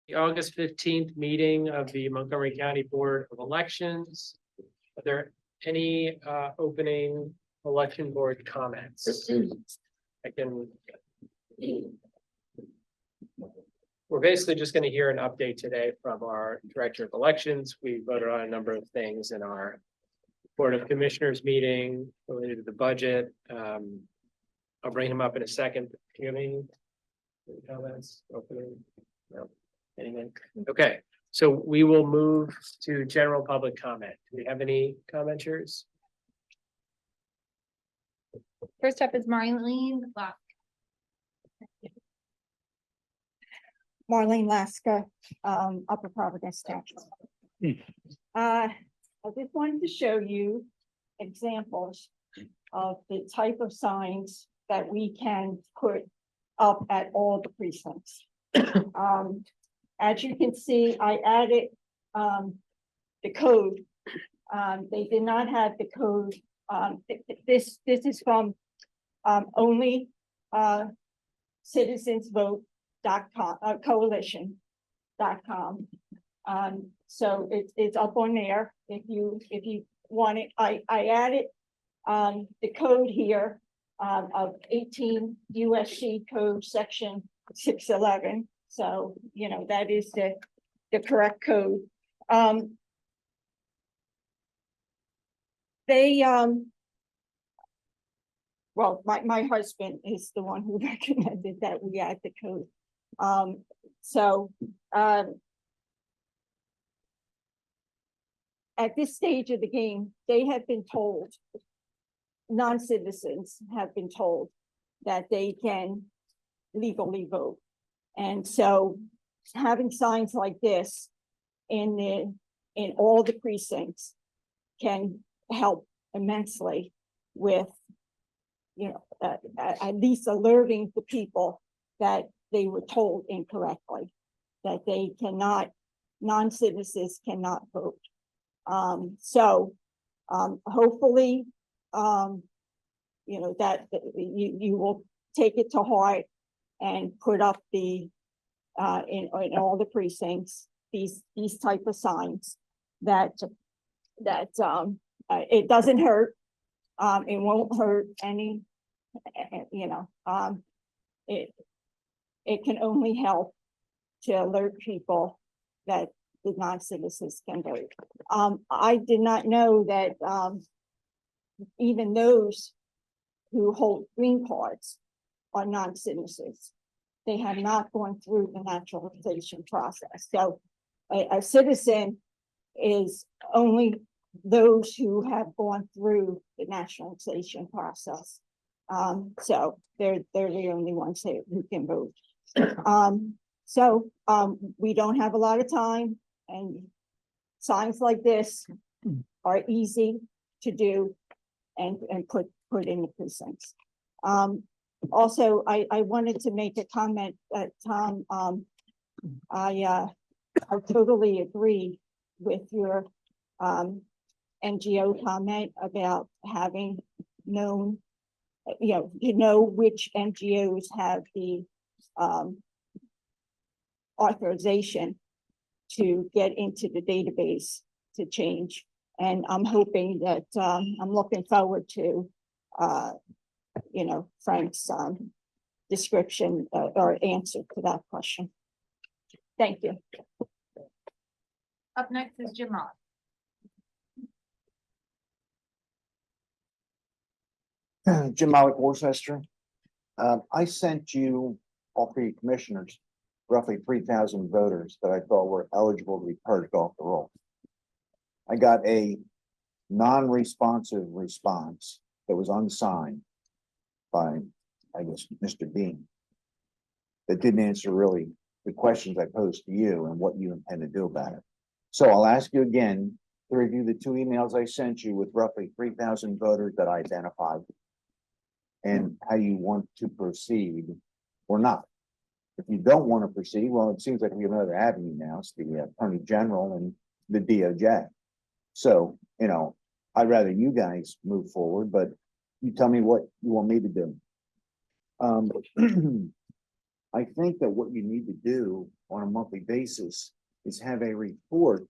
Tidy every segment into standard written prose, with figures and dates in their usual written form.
The August 15th meeting of the Montgomery County Board of Elections. Are there any opening election board comments? I can. We're basically just going to hear an update today from our Director of Elections. We voted on a number of things in our Board of Commissioners meeting related to the budget. I'll bring him up in a second. Do you have any comments? Opening? No. Anything? Okay, so we will move to general public comment. Do we have any commenters? First up is Marlene Locke. Marlene Laska, Upper Providence Township. I just wanted to show you examples of the type of signs that we can put up at all the precincts. As you can see, I added the code. They did not have the code. This is from only citizensvote.com, coalition.com. So it's up on there if you want it. I added the code here of 18 USC code section 611. So, you know, that is the correct code. Well, my husband is the one who recommended that we add the code. At this stage of the game, they have been told, non-citizens have been told that they can legally vote. And so having signs like this in all the precincts can help immensely with, you know, at least alerting the people that they were told incorrectly, that they cannot, non-citizens cannot vote. Hopefully, you know, that you will take it to heart and put up the in all the precincts these type of signs that it doesn't hurt, it won't hurt any, you know, it can only help to alert people that the non-citizens can vote. I did not know that even those who hold green cards are non-citizens. They have not gone through the naturalization process. So a citizen is only those who have gone through the naturalization process. So they're the only ones who can vote. We don't have a lot of time, and signs like this are easy to do and put in the precincts. Also, I wanted to make a comment that Tom, I totally agree with your NGO comment about having known, you know which NGOs have the authorization to get into the database to change. And I'm hoping that I'm looking forward to you know, Frank's description or answer to that question. Thank you. Up next is Jamal. Jim Malik, Worcester. I sent you, all three commissioners, roughly 3,000 voters that I thought were eligible to be purged off the roll. I got a non-responsive response that was unsigned by, I guess, Mr. Dean, that didn't answer really the questions I posed to you and what you intend to do about it. So I'll ask you again to review the two emails I sent you with roughly 3,000 voters that I identified and how you want to proceed or not. If you don't want to proceed, well, it seems like we have another avenue now. It's the Attorney General and the DOJ. So, you know, I'd rather you guys move forward, but you tell me what you want me to do. I think that what you need to do on a monthly basis is have a report,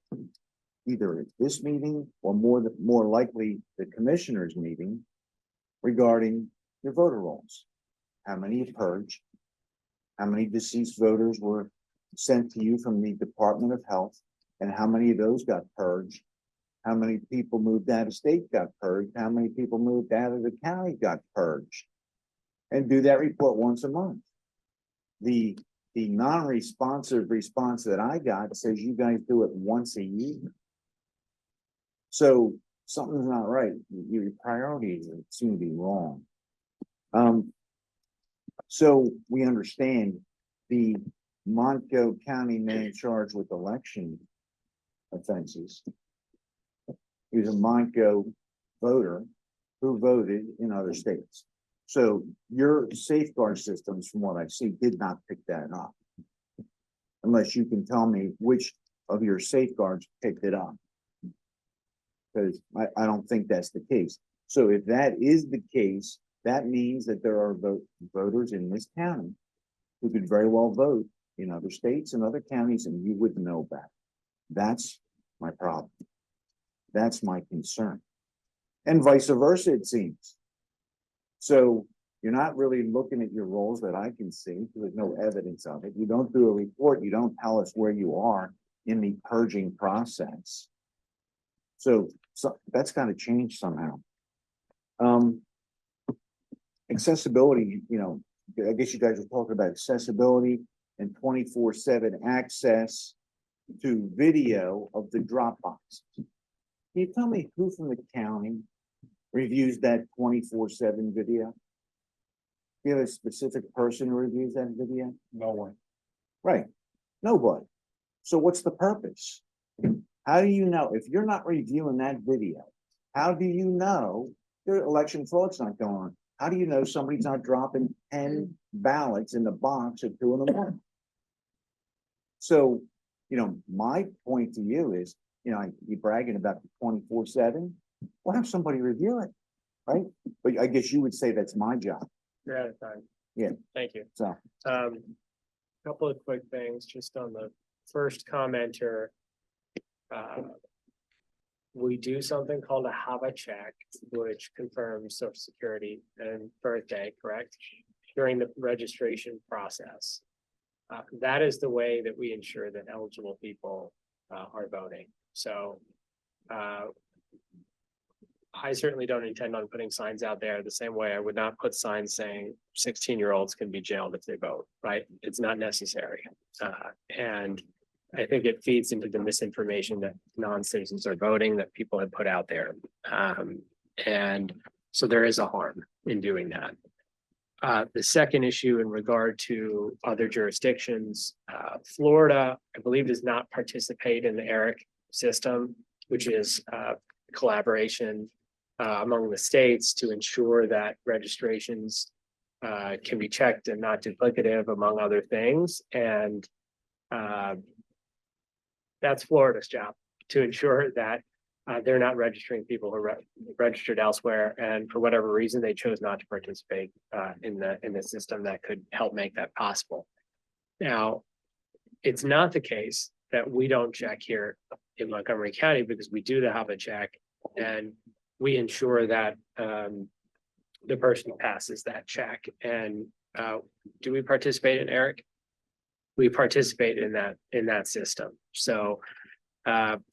either at this meeting or more likely the commissioners meeting, regarding your voter rolls. How many you purged? How many deceased voters were sent to you from the Department of Health? And how many of those got purged? How many people moved out of state got purged? How many people moved out of the county got purged? And do that report once a month. The non-responsive response that I got says you guys do it once a year. So something's not right. Your priorities seem to be wrong. So we understand the Montgomery County man charged with election offenses is a Montgomery voter who voted in other states. So your safeguard systems, from what I see, did not pick that up. Unless you can tell me which of your safeguards picked it up. Because I don't think that's the case. So if that is the case, that means that there are voters in this county who could very well vote in other states and other counties, and you wouldn't know about it. That's my problem. That's my concern. And vice versa, it seems. So you're not really looking at your rolls that I can see. There's no evidence of it. You don't do a report. You don't tell us where you are in the purging process. So that's got to change somehow. Accessibility, I guess you guys were talking about accessibility and 24/7 access to video of the drop boxes. Can you tell me who from the county reviews that 24/7 video? Do you have a specific person who reviews that video? No one. Right, nobody. So what's the purpose? How do you know, if you're not reviewing that video, how do you know the election fraud's not going on? How do you know somebody's not dropping 10 ballots in the box at 2 a.m? So, my point to you is, you're bragging about the 24/7. Well, have somebody review it, right? But I guess you would say that's my job. You're out of time. Yeah. Thank you. So, Couple of quick things, just on the first commenter. We do something called a HAVA check, which confirms social security and birthday, correct? During the registration process. That is the way that we ensure that eligible people are voting. So I certainly don't intend on putting signs out there the same way I would not put signs saying 16-year-olds can be jailed if they vote, right? It's not necessary. And I think it feeds into the misinformation that non-citizens are voting that people have put out there. And so there is a harm in doing that. The second issue in regard to other jurisdictions, Florida, I believe, does not participate in the ERIC system, which is collaboration among the states to ensure that registrations can be checked and not duplicative, among other things. And that's Florida's job, to ensure that they're not registering people who are registered elsewhere, and for whatever reason they chose not to participate in the system that could help make that possible. Now, it's not the case that we don't check here in Montgomery County, because we do have a check, and we ensure that the person passes that check. And do we participate in ERIC? We participate in that system. So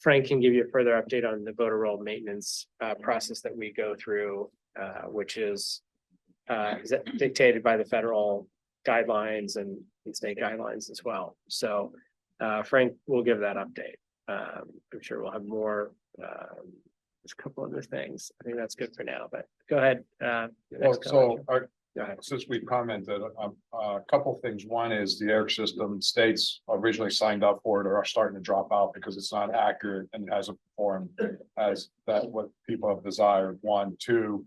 Frank can give you a further update on the voter roll maintenance process that we go through, which is dictated by the federal guidelines and state guidelines as well. So Frank will give that update. I'm sure we'll have more. There's a couple other things. I think that's good for now, but go ahead. Since we commented, a couple things. One is the ERIC system states originally signed up for it or are starting to drop out because it's not accurate and hasn't performed as that what people have desired. One, two,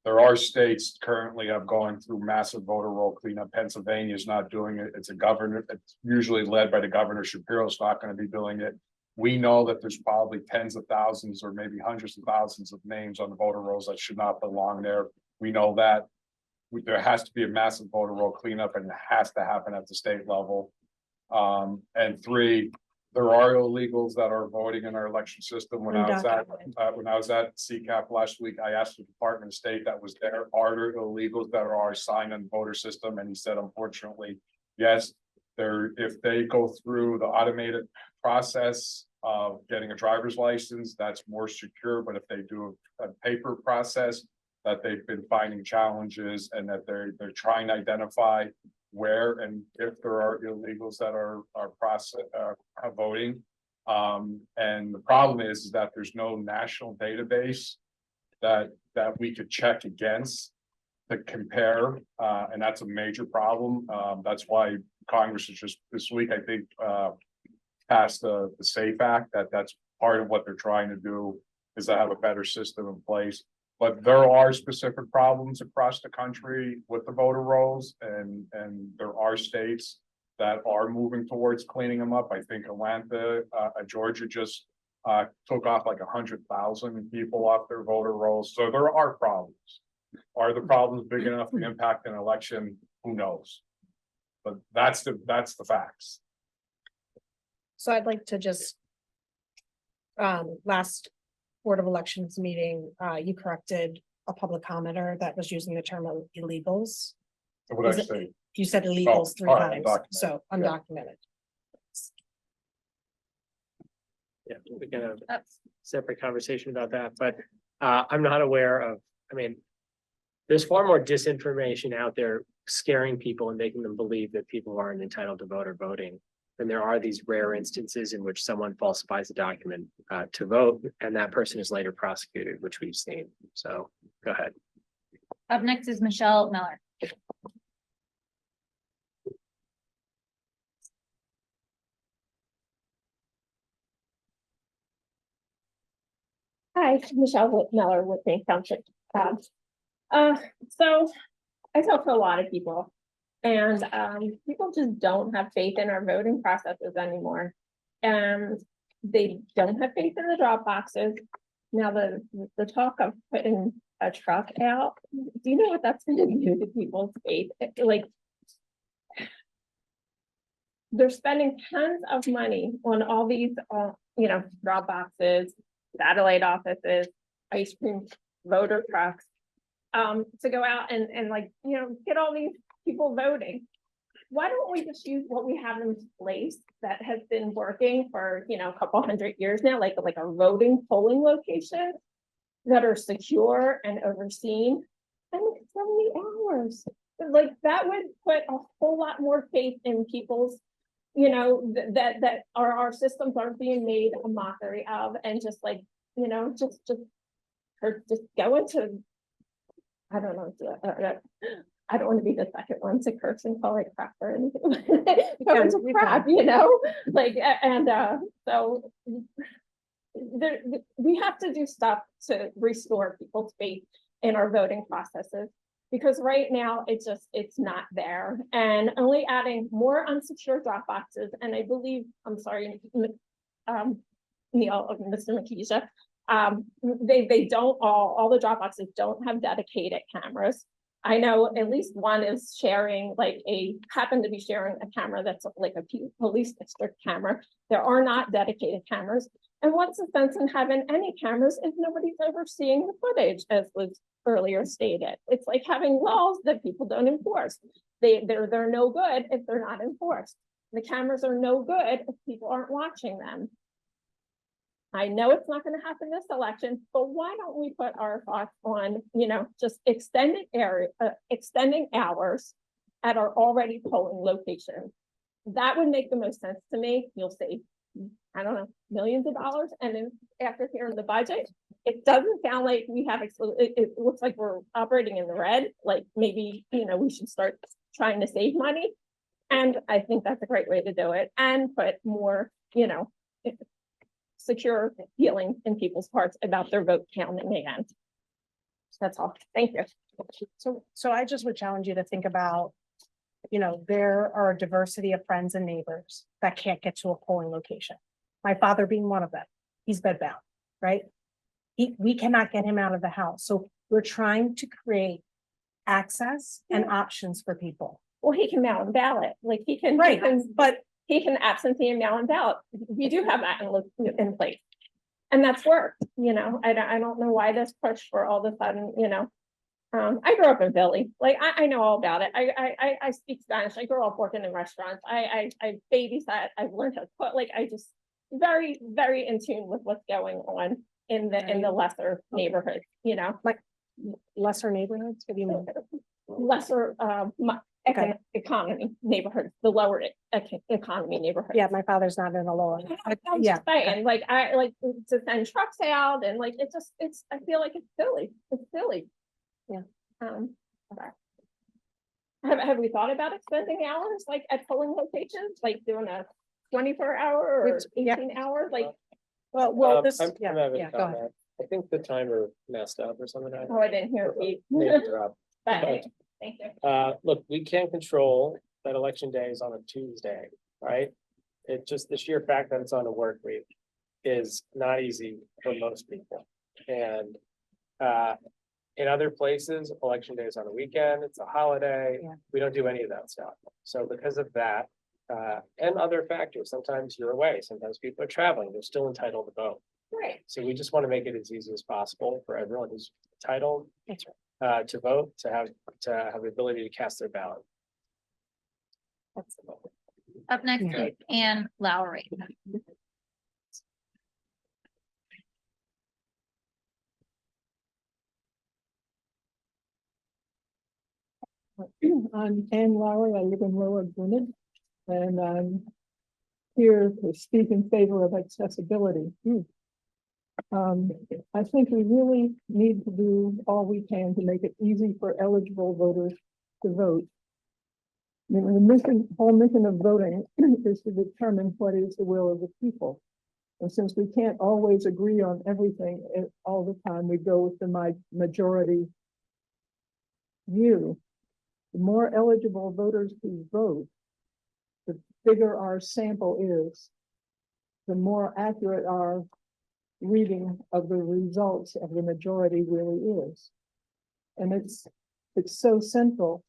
there are states currently have going through massive voter roll cleanup. Pennsylvania is not doing it. It's a governor. It's usually led by the governor. Shapiro's not going to be doing it. We know that there's probably tens of thousands or maybe hundreds of thousands of names on the voter rolls that should not belong there. We know that. there has to be a massive voter roll cleanup and it has to happen at the state level. And three, there are illegals that are voting in our election system. When I was at CCAP last week, I asked the Department of State that was there, are there illegals that are assigned in the voter system? And he said, unfortunately, yes, if they go through the automated process of getting a driver's license, that's more secure. But if they do a paper process, that they've been finding challenges and that they're trying to identify where and if there are illegals that are voting. And the problem is that there's no national database that we could check against to compare, and that's a major problem. That's why Congress is just this week, I think, passed the SAFE Act. That's part of what they're trying to do, is to have a better system in place. But there are specific problems across the country with the voter rolls, and there are states that are moving towards cleaning them up. I think Atlanta, Georgia just took off like 100,000 people off their voter rolls. So there are problems. Are the problems big enough to impact an election? Who knows? But that's the facts. So I'd like to just, last Board of Elections meeting, you corrected a public commenter that was using the term illegals. What Is I it- say? You said illegals three all right, times, undocumented. so undocumented. Yeah, we can have a separate conversation about that, but I'm not aware of, I mean, there's far more disinformation out there scaring people and making them believe that people aren't entitled to vote or voting. And there are these rare instances in which someone falsifies a document to vote, and that person is later prosecuted, which we've seen. So go ahead. Up next is Michelle Miller. Hi, Michelle Miller with Bank Township. So I talk to a lot of people, and people just don't have faith in our voting processes anymore. And they don't have faith in the drop boxes. Now the talk of putting a truck out, do you know what that's gonna do to people's faith? Like, they're spending tons of money on all these, drop boxes, satellite offices, ice cream voter trucks, to go out and get all these people voting. Why don't we just use what we have in place that has been working for, a couple hundred years now, like a voting polling location that are secure and overseen? And look at so many hours. Like, that would put a whole lot more faith in people's, that our systems aren't being made a mockery of, and just go into, I don't know, I don't want to be the second one to curse and call it crap or anything. Go into crap, so we have to do stuff to restore people's faith in our voting processes, because right now it's not there, and only adding more unsecured drop boxes. And I believe, I'm sorry, Neil, Mr. Makisha, they don't all the drop boxes don't have dedicated cameras. I know at least one is sharing, happened to be sharing a camera that's like a police district camera. There are not dedicated cameras. And what's the sense in having any cameras if nobody's overseeing the footage, as was earlier stated? It's like having laws that people don't enforce. They're no good if they're not enforced. The cameras are no good if people aren't watching them. I know it's not going to happen this election, but why don't we put our thoughts on, just extending hours at our already polling locations? That would make the most sense to me. You'll save, I don't know, millions of dollars. And then after hearing the budget, it doesn't sound like we have, it looks like we're operating in the red. Like, maybe, we should start trying to save money. And I think that's a great way to do it, and put more, secure feeling in people's hearts about their vote counting again. That's all. Thank you. So I just would challenge you to think about, there are a diversity of friends and neighbors that can't get to a polling location. My father being one of them. He's bedbound, right? We cannot get him out of the house. So we're trying to create access and options for people. Well, he can mail in ballot, like he can. Right, but He can absentee and mail in ballot. We do have that in place. And that's worked, I don't know why this push for all of a sudden, I grew up in Philly, like, I know all about it. I speak Spanish. I grew up working in restaurants. I babysat, I've learned how to cook, like, I just very, very in tune with what's going on in the lesser neighborhoods, lesser neighborhoods, what do you mean? lesser, Okay. economy neighborhoods, the lower economy neighborhoods. Yeah, my father's not in a law. I'm Yeah. just saying, like, I like to send trucks out and like, I feel like it's silly. It's silly. Yeah. Okay. Have we thought about extending hours, like at polling locations, like doing a 24-hour or Which- yeah. 18 hours, like, Well, this, I'm yeah, having a yeah, go ahead. comment. I think the timer messed up or something. oh, I didn't hear Pete. Maybe you're up. But anyway, thank you. Look, we can't control that election day is on a Tuesday, right? It just, the sheer fact that it's on a work week is not easy for most people. And in other places, election day is on a weekend, it's a holiday. Yeah. We don't do any of that stuff. So because of that, and other factors, sometimes you're away, sometimes people are traveling, they're still entitled to vote. Right. So we just want to make it as easy as possible for everyone who's entitled That's to vote, to have the ability to cast their ballot. Up next Yeah. is Anne Lowry. I'm Ann Lowry. I live in Lower Greenwich, and I'm here to speak in favor of accessibility. I think we really need to do all we can to make it easy for eligible voters to vote. The whole mission of voting is to determine what is the will of the people. And since we can't always agree on everything all the time, we go with the majority view. The more eligible voters who vote, the bigger our sample is, the more accurate our reading of the results of the majority really is. And it's so central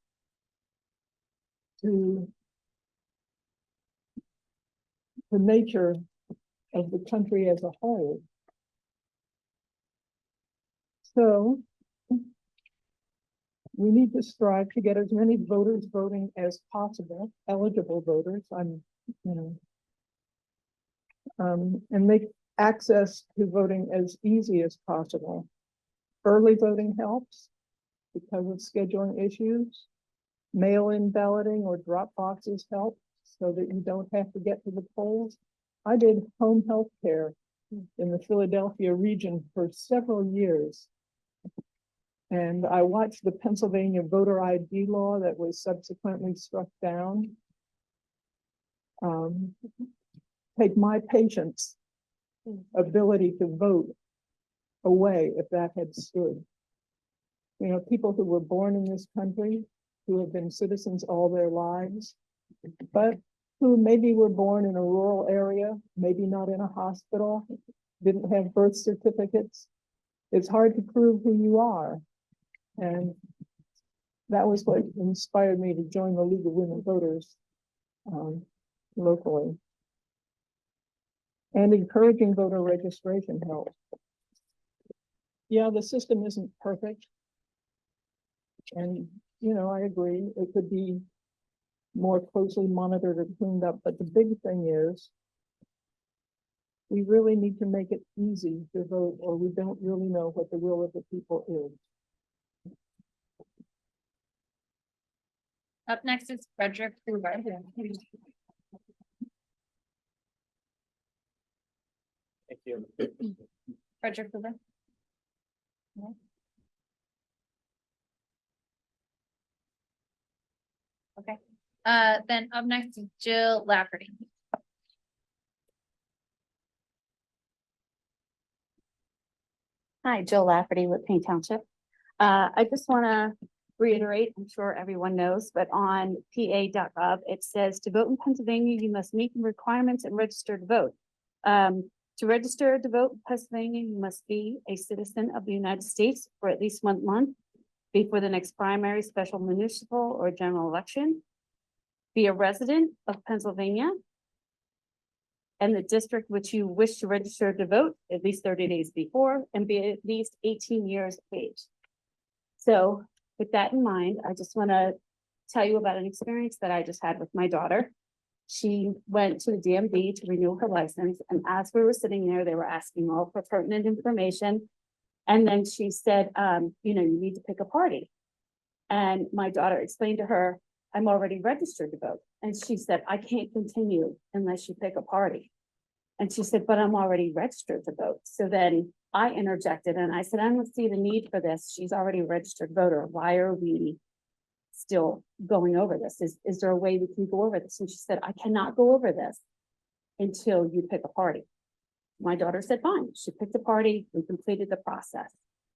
to the nature of the country as a whole. So we need to strive to get as many voters voting as possible, eligible voters, and make access to voting as easy as possible. Early voting helps because of scheduling issues. Mail-in balloting or drop boxes help so that you don't have to get to the polls. I did home health care in the Philadelphia region for several years. And I watched the Pennsylvania voter ID law that was subsequently struck down. Take my patients' ability to vote away if that had stood. People who were born in this country, who have been citizens all their lives, but who maybe were born in a rural area, maybe not in a hospital, didn't have birth certificates. It's hard to prove who you are. And that was what inspired me to join the League of Women Voters locally. And encouraging voter registration helps. Yeah, the system isn't perfect. And, I agree, it could be more closely monitored and cleaned up, but the big thing is we really need to make it easy to vote, or we don't really know what the will of the people is. Up next is Frederick Hoover. Thank you. Frederick Hoover. No? Okay, then up next is Jill Lafferty. Hi, Jill Lafferty with Payne Township. I just want to reiterate, I'm sure everyone knows, but on pa.gov, it says to vote in Pennsylvania, you must meet the requirements and register to vote. To register to vote in Pennsylvania, you must be a citizen of the United States for at least 1 month, before the next primary, special municipal, or general election. Be a resident of Pennsylvania and the district which you wish to register to vote at least 30 days before, and be at least 18 years of age. So with that in mind, I just want to tell you about an experience that I just had with my daughter. She went to the DMV to renew her license, and as we were sitting there, they were asking all for pertinent information. And then she said, you need to pick a party. And my daughter explained to her, I'm already registered to vote. And she said, I can't continue unless you pick a party. And she said, but I'm already registered to vote. So then I interjected and I said, I don't see the need for this. She's already a registered voter. Why are we still going over this? Is there a way we can go over this? And she said, I cannot go over this until you pick a party. My daughter said, fine. She picked a party. We completed the process.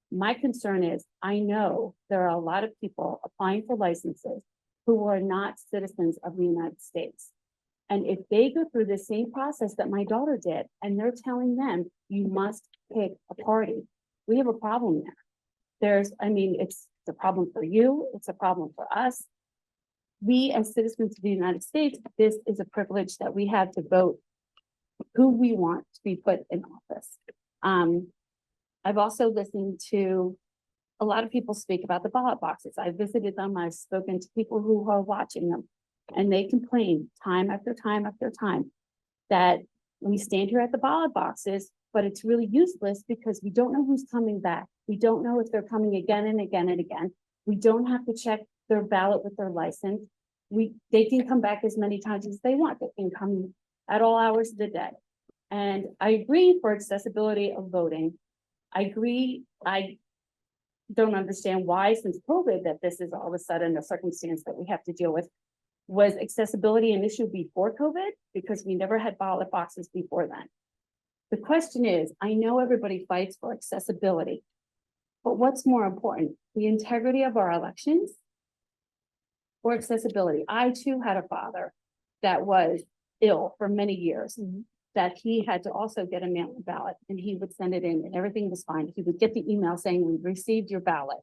My concern is, I know there are a lot of people applying for licenses who are not citizens of the United States. And if they go through the same process that my daughter did, and they're telling them, you must pick a party, we have a problem there. It's a problem for you. It's a problem for us. We as citizens of the United States, this is a privilege that we have to vote who we want to be put in office. I've also listened to a lot of people speak about the ballot boxes. I visited them. I've spoken to people who are watching them, and they complain time after time after time that we stand here at the ballot boxes, but it's really useless because we don't know who's coming back. We don't know if they're coming again and again and again. We don't have to check their ballot with their license. They can come back as many times as they want. They can come at all hours of the day. And I agree for accessibility of voting. I agree. I don't understand why, since COVID, that this is all of a sudden a circumstance that we have to deal with. Was accessibility an issue before COVID? Because we never had ballot boxes before then. The question is, I know everybody fights for accessibility, but what's more important, the integrity of our elections or accessibility? I too had a father that was ill for many years, that he had to also get a mail-in ballot, and he would send it in and everything was fine. He would get the email saying, we received your ballot.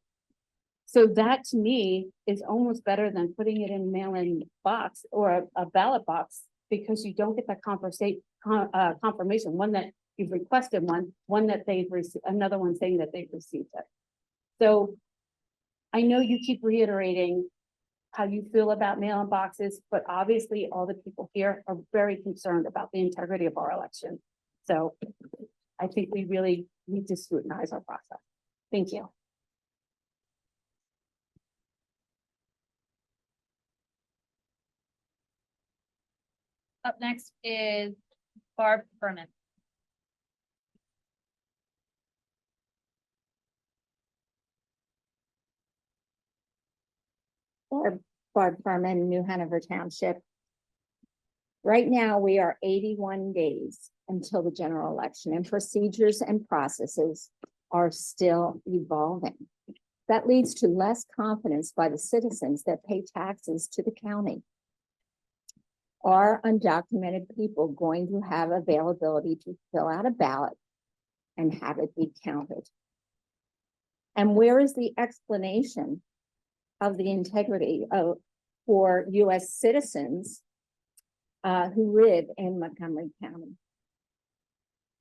So that to me is almost better than putting it in a mail-in box or a ballot box, because you don't get that confirmation, one that you've requested, one that they've received, another one saying that they've received it. So I know you keep reiterating how you feel about mail-in boxes, but obviously all the people here are very concerned about the integrity of our election. So I think we really need to scrutinize our process. Thank you. Up next is Barb Furman. Barb Furman, New Hanover Township. Right now, we are 81 days until the general election, and procedures and processes are still evolving. That leads to less confidence by the citizens that pay taxes to the county. Are undocumented people going to have availability to fill out a ballot and have it be counted? And where is the explanation of the integrity for U.S. citizens who live in Montgomery County?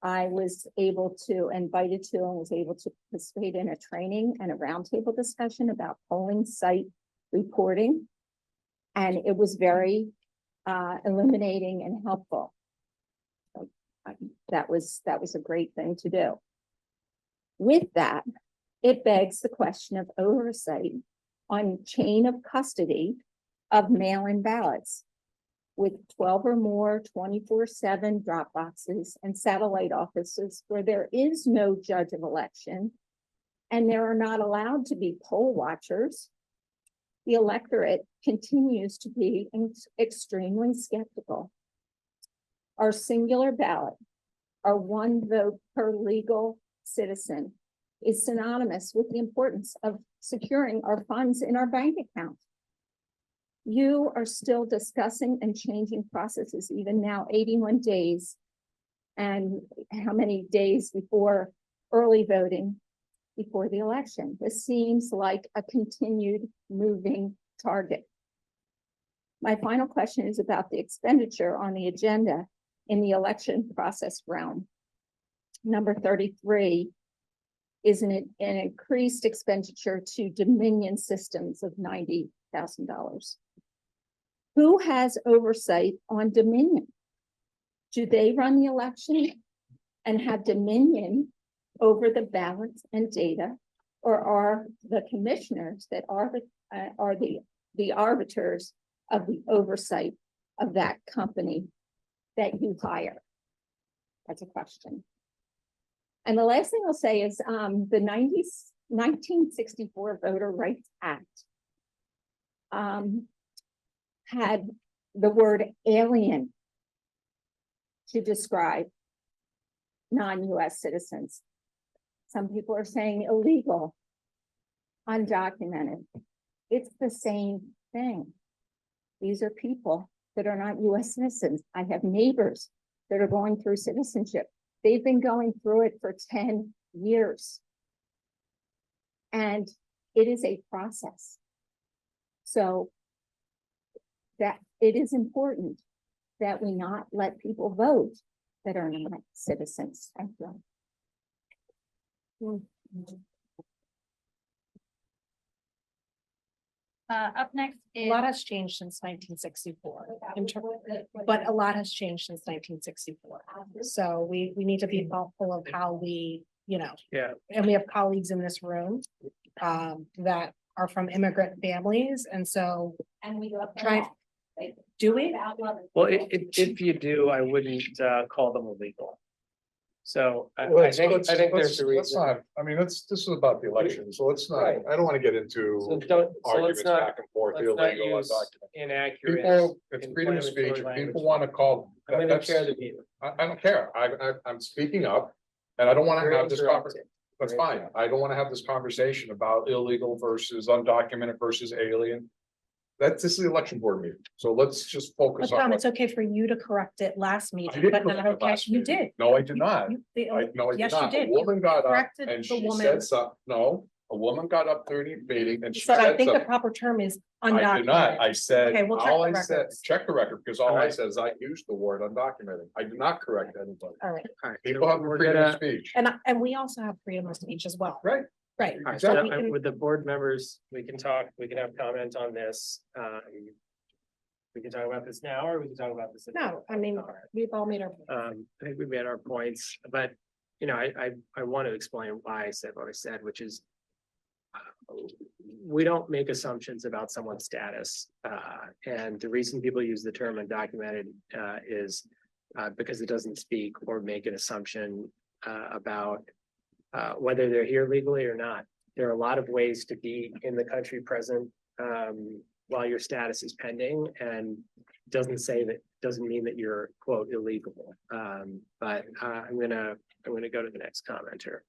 I was invited to and was able to participate in a training and a roundtable discussion about polling site reporting. And it was very illuminating and helpful. So, that was a great thing to do. With that, it begs the question of oversight on chain of custody of mail-in ballots with 12 or more 24/7 drop boxes and satellite offices where there is no judge of election and there are not allowed to be poll watchers. The electorate continues to be extremely skeptical. Our singular ballot, our one vote per legal citizen, is synonymous with the importance of securing our funds in our bank account. You are still discussing and changing processes even now, 81 days, and how many days before early voting. before the election. This seems like a continued moving target. My final question is about the expenditure on the agenda in the election process realm. Number 33 is an increased expenditure to Dominion Systems of $90,000. Who has oversight on Dominion? Do they run the election and have Dominion over the ballots and data? Or are the commissioners that are the arbiters of the oversight of that company that you hire? That's a question. And the last thing I'll say is the 1964 Voter Rights Act had the word alien to describe non-US citizens. Some people are saying illegal, undocumented. It's the same thing. These are people that are not US citizens. I have neighbors that are going through citizenship. They've been going through it for 10 years. And it is a process. So that it is important that we not let people vote that are not citizens. Thank you. Up next A is, lot has changed since 1964, but a lot has changed since 1964. So we need to be thoughtful of how we, Yeah, and we have colleagues in this room that are from immigrant families, and so And we love try, do we? well, if you do, I wouldn't call them illegal. So I Let's- think, let's- I think let's- there's a let's reason. not- I mean, this is about the election, so let's not, Right. I don't want to get So into don't, so arguments let's not, back and forth, let's not illegal, use undocumented. inaccurate. People, it's freedom of speech, inflammatory if language. people want to call. I'm gonna that's- chair the meeting. I don't care, I'm speaking up, and I don't want to You're have this conversation. interrupted. That's You're fine. interrupted. I don't want to have this conversation about illegal versus undocumented versus alien. This is the election board meeting, so let's just But focus on. Tom, what- it's okay for you to correct it last I meeting, did but correct not it okay. last You meeting. did. No, I did not. You- No, I did Yes, you not. did. A woman got up corrected and the she woman. said something, no, a woman got up during the meeting and she So I said think the something. proper term is I did not. undocumented. I said, Okay, we'll check all the I said, records. check the record, because all I Alright. said is I used the word undocumented. I did not correct anybody. All right, All right, People so have we're freedom of gonna, speech. and we also have freedom of speech as well. Right. Right. all right, So so we can- with the board members, we can talk, we can have comment on this. We can talk about this now, or we can talk about this. No, I mean, All right. we've all made our. I think we made our points, but, I want to explain why I said what I said, which is we don't make assumptions about someone's status. And the reason people use the term undocumented is because it doesn't speak or make an assumption about whether they're here legally or not. There are a lot of ways to be in the country present while your status is pending, and doesn't mean that you're quote illegal. But I'm gonna go to the next commenter.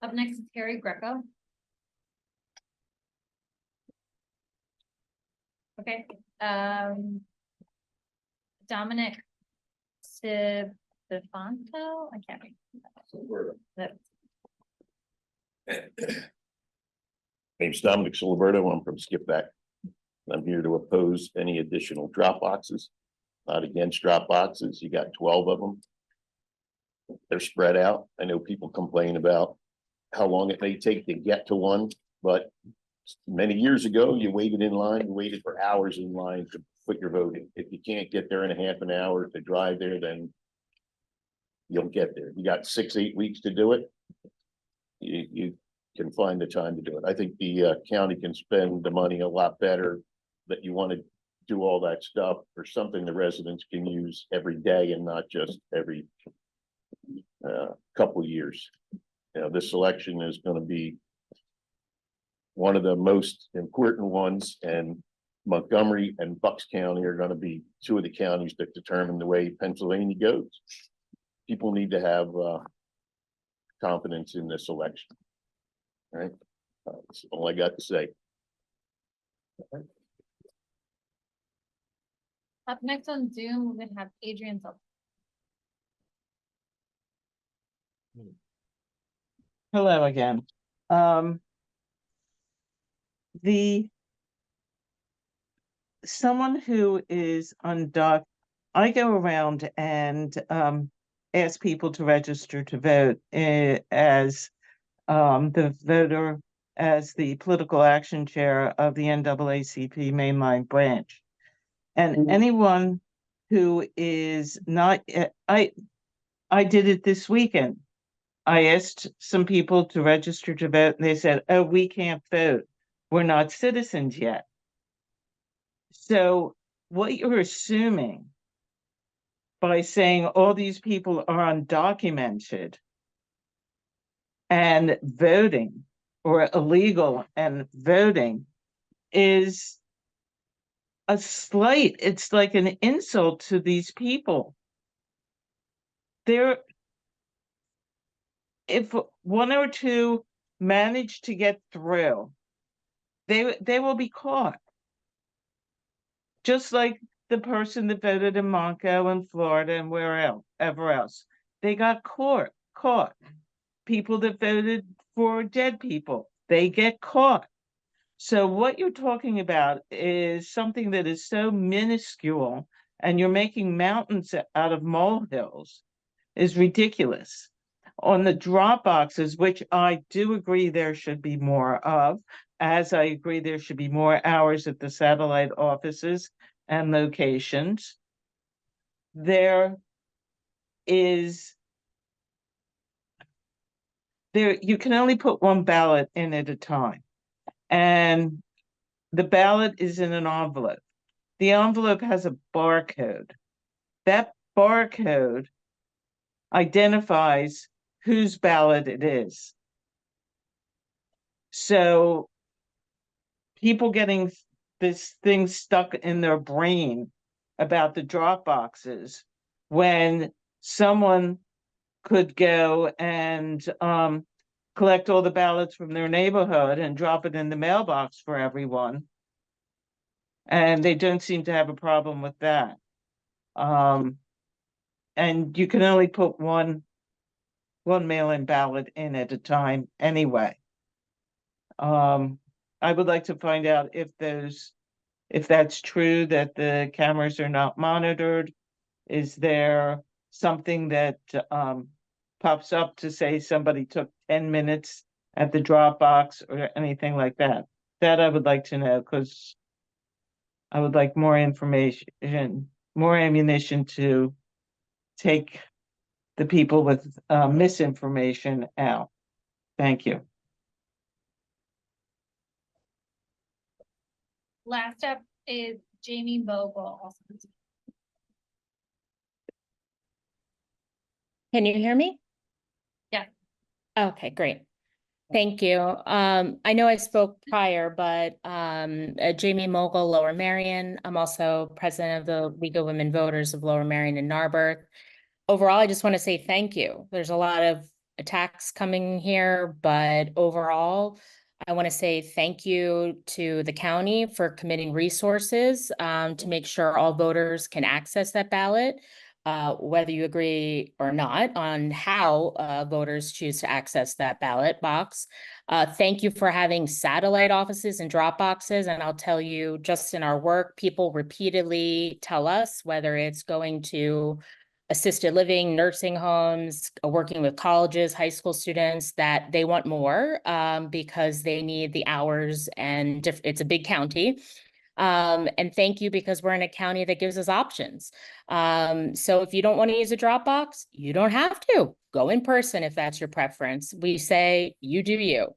up next is Terry Greco. Okay, Dominic Stefanto, I can't read that. Name's Dominic Siliberto. I'm from Skip Back. I'm here to oppose any additional drop boxes. Not against drop boxes. You got 12 of them. They're spread out. I know people complain about how long it may take to get to one, but many years ago, you waited in line, you waited for hours in line to put your vote in. If you can't get there in a half an hour to drive there, then you'll get there. You got 6-8 weeks to do it. You can find the time to do it. I think the county can spend the money a lot better, that you want to do all that stuff for something the residents can use every day and not just every couple of years. This election is going to be one of the most important ones, and Montgomery and Bucks County are going to be two of the counties that determine the way Pennsylvania goes. People need to have confidence in this election. All right, that's all I got to say. Up next on Zoom, we're gonna have Adrian. Sullivan. Hello again. Um. Someone who is undocumented, I go around and ask people to register to vote as the voter, as the political action chair of the NAACP mainline branch. And anyone who is not, I did it this weekend. I asked some people to register to vote and they said, oh, we can't vote. We're not citizens yet. So what you're assuming by saying all these people are undocumented and voting or illegal and voting is a slight, it's like an insult to these people. They're, if one or two manage to get through, they will be caught. Just like the person that voted in Monco in Florida and wherever else. They got caught. People that voted for dead people, they get caught. So what you're talking about is something that is so minuscule and you're making mountains out of molehills is ridiculous. On the drop boxes, which I do agree there should be more of, as I agree there should be more hours at the satellite offices and locations. There you can only put one ballot in at a time. And the ballot is in an envelope. The envelope has a barcode. That barcode identifies whose ballot it is. So people getting this thing stuck in their brain about the drop boxes when someone could go and collect all the ballots from their neighborhood and drop it in the mailbox for everyone. And they don't seem to have a problem with that. And you can only put one mail-in ballot in at a time anyway. I would like to find out if that's true, that the cameras are not monitored. Is there something that pops up to say somebody took 10 minutes at the drop box or anything like that? That I would like to know, because I would like more information, more ammunition to take the people with misinformation out. Thank you. Last up is Jamie Vogel. Can you hear me? Yeah. Okay, great. Thank you. I know I spoke prior, but Jamie Mogul, Lower Merion. I'm also president of the League of Women Voters of Lower Merion and Narberth. Overall, I just want to say thank you. There's a lot of attacks coming here, but overall, I want to say thank you to the county for committing resources to make sure all voters can access that ballot. Whether you agree or not on how voters choose to access that ballot box. Thank you for having satellite offices and drop boxes. And I'll tell you, just in our work, people repeatedly tell us whether it's going to assisted living, nursing homes, working with colleges, high school students, that they want more because they need the hours, and it's a big county. And thank you, because we're in a county that gives us options. So if you don't want to use a Dropbox, you don't have to. Go in person if that's your preference. We say, you do you.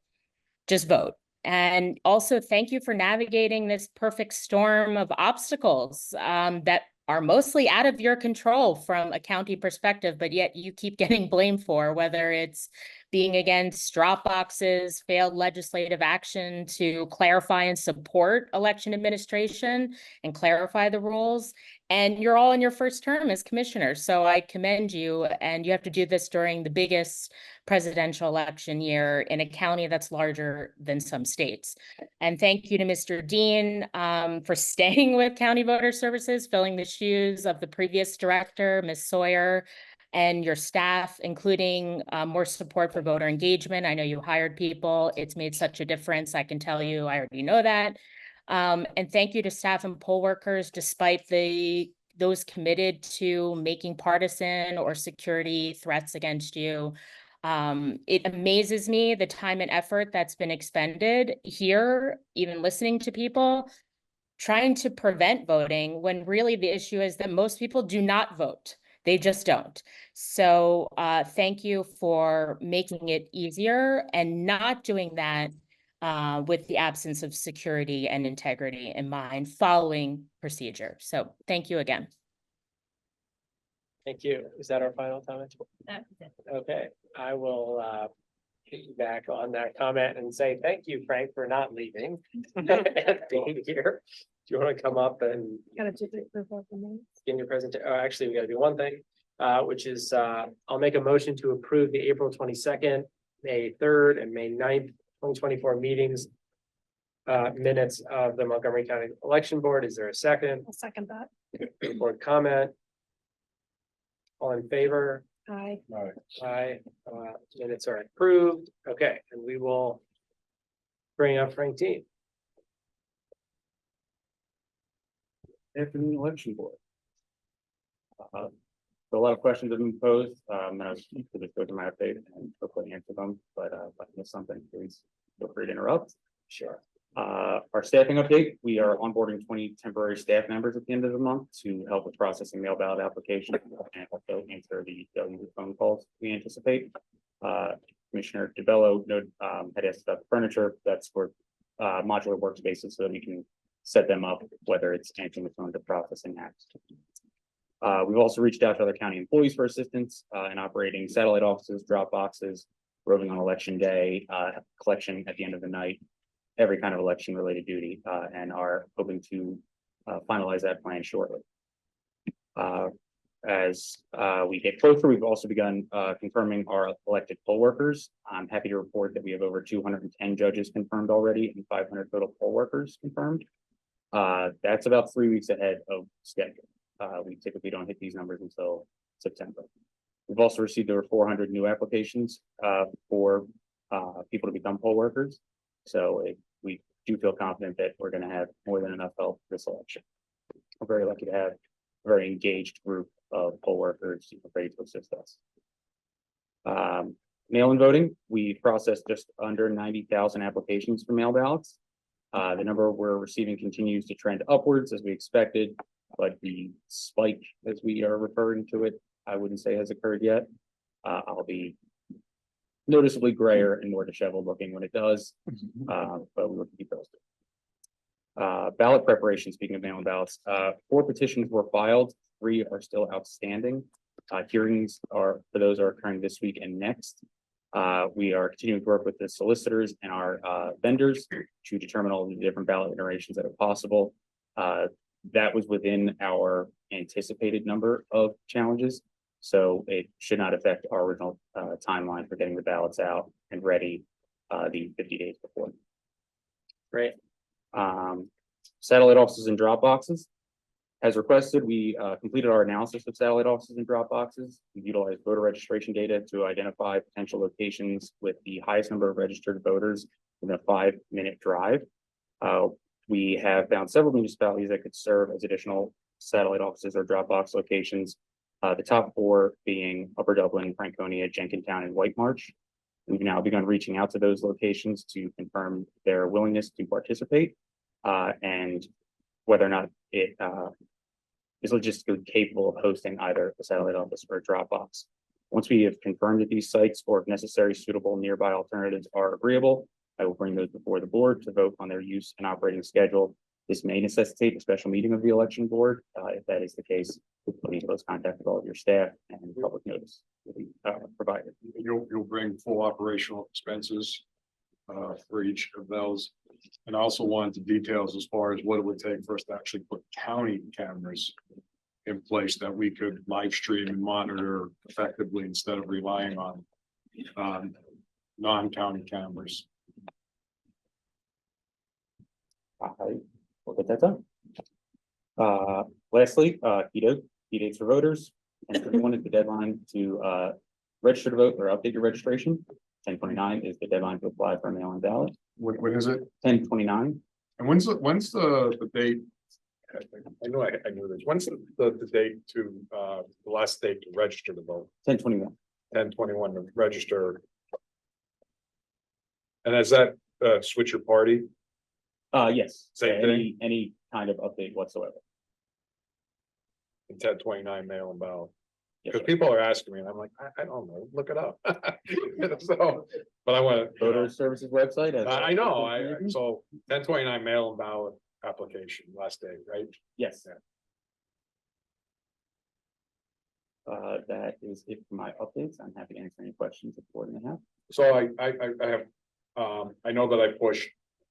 Just vote. And also thank you for navigating this perfect storm of obstacles that are mostly out of your control from a county perspective, but yet you keep getting blamed for, whether it's being against drop boxes, failed legislative action to clarify and support election administration and clarify the rules. And you're all in your first term as commissioners. So I commend you, and you have to do this during the biggest presidential election year in a county that's larger than some states. And thank you to Mr. Dean for staying with County Voter Services, filling the shoes of the previous director, Ms. Sawyer. and your staff, including more support for voter engagement. I know you hired people. It's made such a difference. I can tell you, I already know that. And thank you to staff and poll workers, despite those committed to making partisan or security threats against you. It amazes me the time and effort that's been expended here, even listening to people, trying to prevent voting when really the issue is that most people do not vote. They just don't. So thank you for making it easier and not doing that with the absence of security and integrity in mind, following procedure. So thank you again. Thank you. Is that our final comment? That's it. Okay, I will piggyback on that comment and say thank you, Frank, for not leaving and being here. Do you want to come up and Gotta do the minutes. in your presentation? Oh, actually, we gotta do one thing, which is I'll make a motion to approve the April 22nd, May 3rd, and May 9th, 2024 meetings. Minutes of the Montgomery County Election Board. Is there a second? I'll second that. Board comment? All in favor? Aye. Aye, minutes are approved. Okay, and we will bring up Frank Dean. Afternoon election board. So a lot of questions have been posed, and I was going to just go to my update and hopefully answer them, but if I miss something, please feel free to interrupt. Sure. Our staffing update, we are onboarding 20 temporary staff members at the end of the month to help with processing mail ballot applications and also answer the daily phone calls we anticipate. Commissioner DeBello had asked about the furniture. That's for modular workspaces so that we can set them up, whether it's answering the phone to processing acts. We've also reached out to other county employees for assistance in operating satellite offices, drop boxes, roving on election day, collection at the end of the night, every kind of election related duty, and are hoping to finalize that plan shortly. As we get closer, we've also begun confirming our elected poll workers. I'm happy to report that we have over 210 judges confirmed already and 500 total poll workers confirmed. That's about 3 weeks ahead of schedule. We typically don't hit these numbers until September. We've also received over 400 new applications for people to become poll workers. So we do feel confident that we're going to have more than enough help for this election. We're very lucky to have a very engaged group of poll workers ready to assist us. Mail-in voting, we processed just under 90,000 applications for mail ballots. The number we're receiving continues to trend upwards as we expected, but the spike, as we are referring to it, I wouldn't say has occurred yet. I'll be noticeably grayer and more disheveled looking when it does, but we will keep posted. Ballot preparation, speaking of mail-in ballots, 4 petitions were filed, 3 are still outstanding. Hearings for those are occurring this week and next. We are continuing to work with the solicitors and our vendors to determine all the different ballot iterations that are possible. That was within our anticipated number of challenges, so it should not affect our original timeline for getting the ballots out and ready the 50 days before. Great. Satellite offices and drop boxes. As requested, we completed our analysis of satellite offices and drop boxes. We utilized voter registration data to identify potential locations with the highest number of registered voters within a 5-minute drive. We have found several municipalities that could serve as additional satellite offices or drop box locations. The top 4 being Upper Dublin, Franconia, Jenkintown, and White Marsh. We've now begun reaching out to those locations to confirm their willingness to participate and whether or not it is logistically capable of hosting either a satellite office or a drop box. Once we have confirmed that these sites, or if necessary, suitable nearby alternatives are agreeable, I will bring those before the board to vote on their use and operating schedule. This may necessitate a special meeting of the election board. If that is the case, please close contact with all of your staff and public notice will be provided. You'll bring full operational expenses for each of those. And I also wanted the details as far as what it would take for us to actually put county cameras in place that we could live stream and monitor effectively instead of relying on non-county cameras. We'll get that done. Lastly, key dates for voters. 10/31 is the deadline to register to vote or update your registration. 10/29 is the deadline to apply for a mail-in ballot. When is it? 10/29. And when's the date? I know I knew this. When's the date to, the last date to register to vote? 10/21. 10/21 to register. And is that, switch your party? Yes. Same Any kind of update whatsoever. And 10/29 mail and ballot? Yes, Because sir. people are asking me and I'm like, I don't know, look it up. So, but I want to. Voter services website. I know, so 10/29 mail and ballot application last day, right? Yes. That is it for my updates. I'm happy to answer any questions the board may have. So I have, I know that I pushed,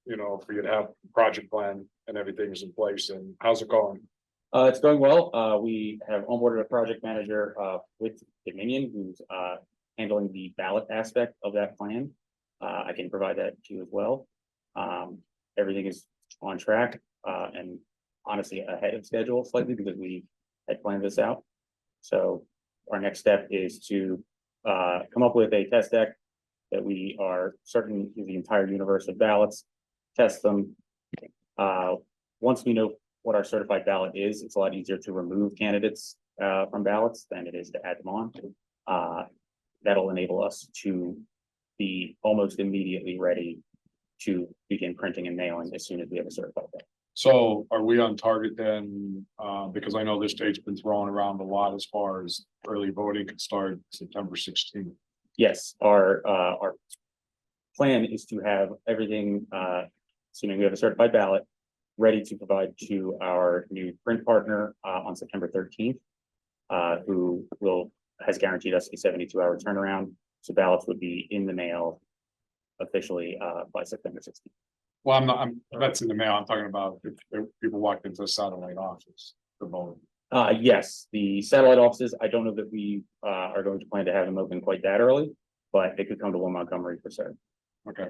for you to have a project plan and everything is in place, and how's it going? It's going well. We have onboarded a project manager, with Dominion, who's, handling the ballot aspect of that plan. I can provide that to you as well. Everything is on track, and honestly ahead of schedule slightly because we had planned this out. So our next step is to, come up with a test deck that we are certain is the entire universe of ballots, test them. Once we know what our certified ballot is, it's a lot easier to remove candidates from ballots than it is to add them on. That'll enable us to be almost immediately ready to begin printing and mailing as soon as we have a certified ballot. So are we on target then? Because I know this date's been thrown around a lot as far as early voting could start September 16th. Yes, our plan is to have everything, assuming we have a certified ballot, ready to provide to our new print partner on September 13th, who has guaranteed us a 72-hour turnaround. So ballots would be in the mail officially by September 16th. Well, that's in the mail. I'm talking about if people walked into a satellite office to vote. Yes, the satellite offices, I don't know that we are going to plan to have them open quite that early, but they could come to Montgomery for certain. Okay.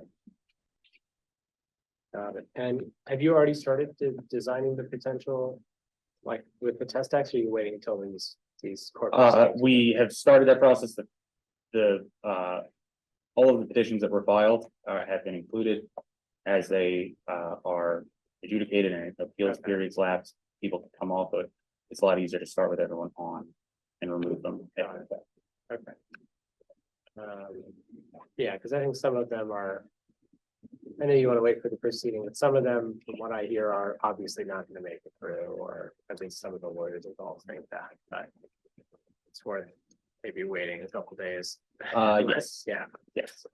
Got it. And have you already started designing the potential, like with the test decks, or are you waiting until these corporate? We have started that process. All of the petitions that were filed have been included as they are adjudicated and appeals periods lapse. People can come off, but it's a lot easier to start with everyone on and remove them. Okay. Yeah, because I think some of them are, I know you want to wait for the proceeding, but some of them, from what I hear, are obviously not going to make it through, or at least some of the lawyers have all think that, but it's worth maybe waiting a couple days. Yes. Yeah. Yes,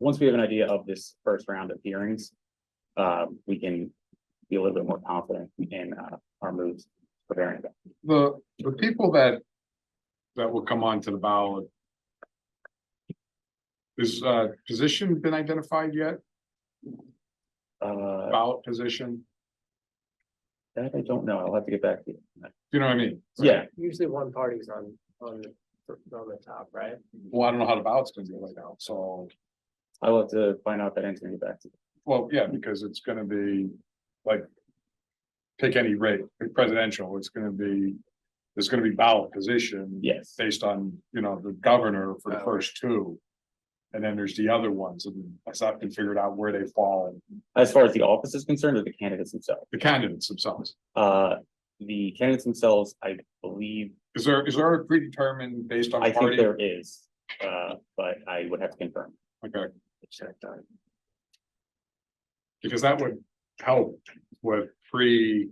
once we have an idea of this first round of hearings, we can be a little bit more confident in our moves preparing that. The people that will come onto the ballot. Is position been identified yet? Ballot position? That I don't know. I'll have to get back to you. You know what I mean? Yeah, Usually one party's on the top, right? Well, I don't know how the ballot's gonna be laid out, so, I'll have to find out that answer and get back to you. well, yeah, because it's gonna be like. Pick any rate, pick presidential, there's gonna be ballot position. Yes. Based on, the governor for the first two. And then there's the other ones, and I have to figure out where they fall, As far as the office is concerned, or the candidates themselves? the candidates themselves. The candidates themselves, I believe, Is there a predetermined based on I think party? there is, but I would have to confirm. Okay, Checked on. because that would help with You're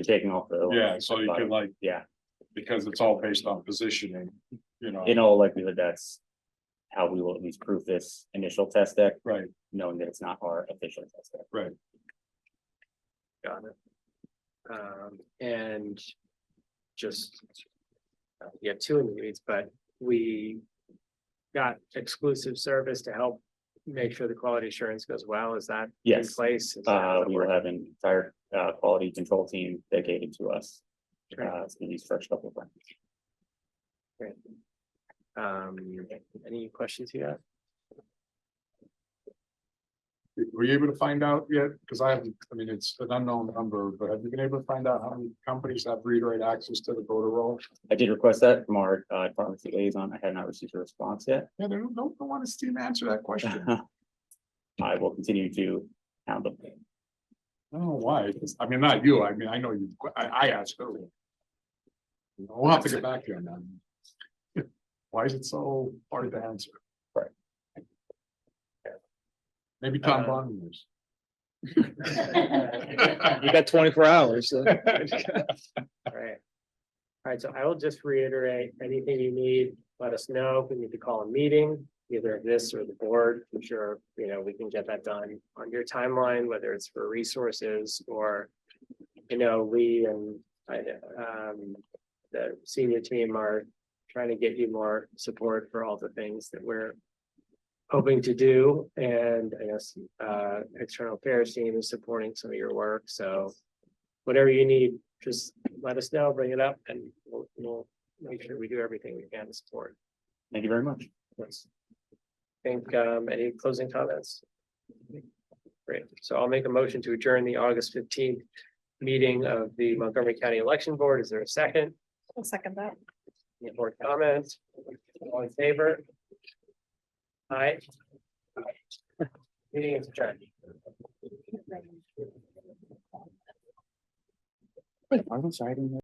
taking off the. yeah, so you can like, Yeah, because it's all based on positioning, in all likelihood, that's how we will at least prove this initial test deck, right, knowing that it's not our official test deck. right. Got it. And just, you have two in the weeds, but we got exclusive service to help make sure the quality assurance goes well. Is that in Yes. place? Is that We will have an entire quality control team dedicated to us. For these first couple of rounds. Great. Any questions you have? Were you able to find out yet? Because I haven't, I mean, it's an unknown number, but have you been able to find out how many companies have read-write access to the voter roll? I did request that from our pharmacy liaison. I have not received a response yet. Yeah, they don't want to Steve answer that question. I I will continue to hound them. don't know why. I mean, not you. I mean, I know you, I asked earlier. We'll have to get back to you on that. Why is it so hard to answer? Right. Maybe Tom Bond knows. You got 24 hours. All right. All right, so I will just reiterate, anything you need, let us know. If we need to call a meeting, either this or the board. I'm sure, we can get that done on your timeline, whether it's for resources or, we and the senior team are trying to get you more support for all the things that we're hoping to do. And I guess external affairs team is supporting some of your work. So whatever you need, just let us know, bring it up, and we'll make sure we do everything we can to support. Thank you very much. Yes. Think any closing comments? Great. So I'll make a motion to adjourn the August 15th meeting of the Montgomery County Election Board. Is there a second? I'll second that. Any more comments? All in favor? Aye. Meeting is adjourned. I'm sorry. I didn't know.